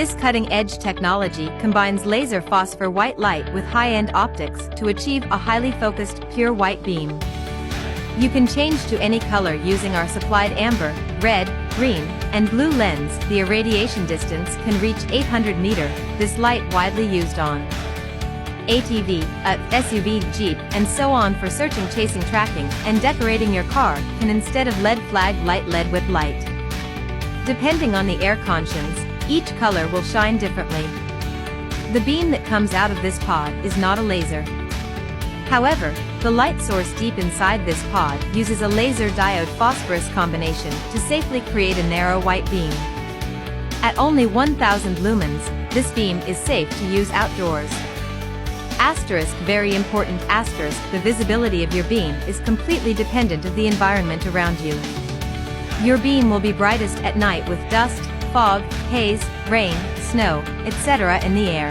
This cutting-edge technology combines laser phosphor white light with high-end optics to achieve a highly focused, pure white beam. You can change to any color using our supplied amber, red, green, and blue lens. The irradiation distance can reach 800 meters. This light widely used on ATV, SUV, Jeep, and so on for searching, chasing, tracking, and decorating your car, can instead of LED flag light LED whip light. Depending on the air conditions, each color will shine differently. The beam that comes out of this pod is not a laser. However, the light source deep inside this pod uses a laser diode phosphorus combination to safely create a narrow white beam. At only 1000 lumens, this beam is safe to use outdoors. Asterisk, very important asterisk, the visibility of your beam is completely dependent of the environment around you. Your beam will be brightest at night with dust, fog, haze, rain, snow, etc. in the air.